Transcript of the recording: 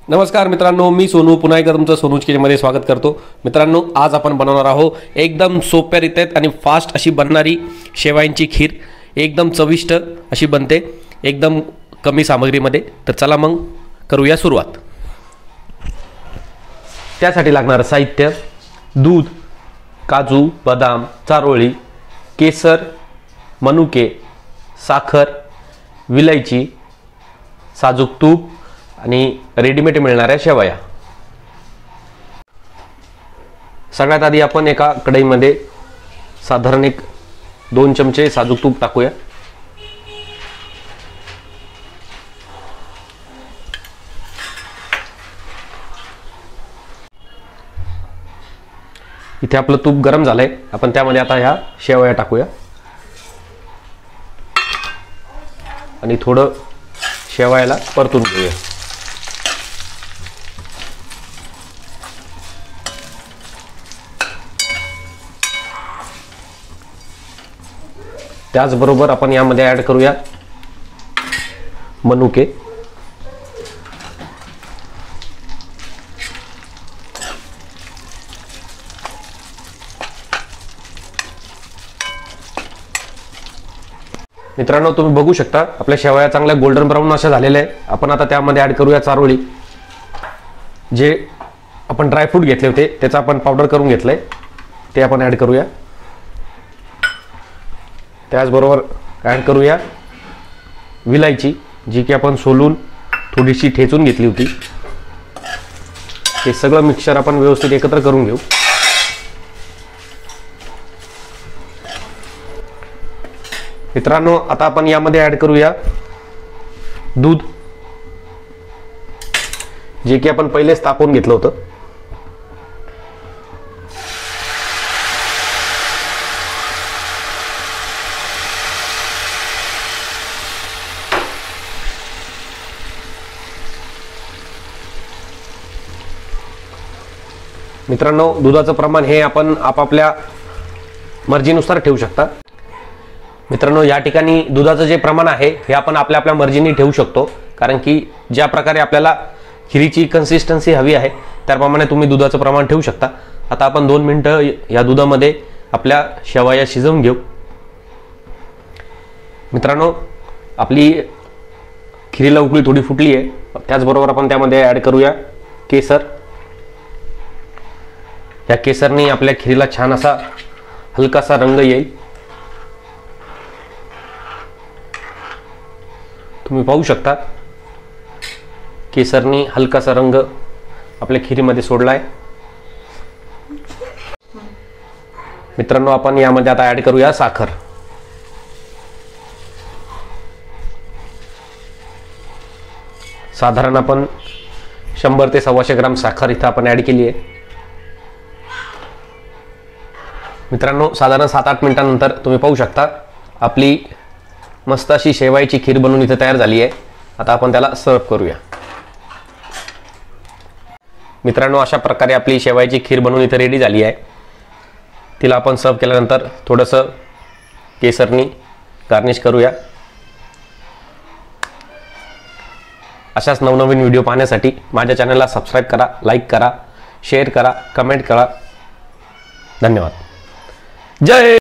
नमस्कार मित्रांनो, मी सोनू पुन्हा एकदा तुमचं सोनूज किचनमध्ये स्वागत करतो। मित्रांनो, आज आपण बनवणार आहोत एकदम सोप्या रीतीत आणि फास्ट अशी बनणारी शेवयांची खीर। एकदम चविष्ट अशी बनते, एकदम कमी सामग्रीमध्ये। तर चला मग करूया सुरुवात। त्यासाठी लागणारे साहित्य: दूध, काजू, बदाम, चारोळी, केसर, मनुके, साखर, विलायची, साजूक तूप आणि रेडीमेड मिळणाऱ्या शेवया। सगळ्यात आधी आपण एका कढईमध्ये साधारण 2 चमचे साजूक तूप टाकूया। इथे आपलं तूप गरम झालंय, आपण त्यामध्ये आता ह्या शेवया टाकूया आणि थोडं शेवयाला परतून घेऊया। त्याचबरोबर आपण यामध्ये ऍड करूया मनुके। मित्रांनो, तुम्ही बघू शकता आपल्या शेवया चांगल्या गोल्डन ब्राउन अशा झालेल्या आहे। आपण आता त्यामध्ये ऍड करूया चारोळी। जे आपण ड्रायफ्रूट घेतले होते त्याचा आपण पावडर करून घेतलंय, ते आपण ऍड करूया। त्याचबरोबर ऍड करूया विलायची, जी की आपण सोलून थोडीशी ठेचून घेतली होती। हे सगळं मिक्सचर आपण व्यवस्थित एकत्र करून घेऊ। मित्रांनो, आता आपण यामध्ये ऍड करूया दूध, जे की आपण पहिलेच तापवून घेतलं होतं। मित्रांनो, दुधाचं प्रमाण हे आपण आपापल्या मर्जीनुसार ठेवू शकता। मित्रांनो, या ठिकाणी दुधाचं जे प्रमाण आहे हे आपण आपल्या मर्जीने ठेवू शकतो, कारण की ज्या प्रकारे आपल्याला खिरीची कन्सिस्टन्सी हवी आहे त्याप्रमाणे तुम्ही दुधाचं प्रमाण ठेवू शकता। आता आपण 2 मिनिटं या दुधामध्ये आपल्या शेवया शिजवून घेऊ। मित्रांनो, आपली खिरीला उकळी थोडी फुटली आहे। त्याचबरोबर आपण त्यामध्ये ऍड करूया केसर। या केसरने आपल्या खिरीला छान असा हलकासा रंग येईल। तुम्ही पाहू शकता केसरनी हलकासा रंग आपल्या खिरीमध्ये सोडलाय। मित्रांनो, आपण यामध्ये आता ऍड करूया साखर। साधारण आपण 100 ते 125 ग्राम साखर इथं आपण ऍड केली आहे। मित्रांनो, साधारण 7-8 मिनिटांनंतर तुम्ही पाहू शकता आपली मस्त अशी शेवयाची खीर बनवून इथे तयार झाली आहे। आता आपण त्याला सर्व करूया। मित्रांनो, अशा प्रकारे आपली शेवयाची खीर बनवून इथे रेडी झाली आहे। तिला आपण सर्व केल्यानंतर थोडंसं केसरनी गार्निश करूया। अशाच नवनवीन व्हिडिओ पाहण्यासाठी माझ्या चॅनलला सबस्क्राईब करा, लाईक करा, शेअर करा, कमेंट करा। धन्यवाद। जय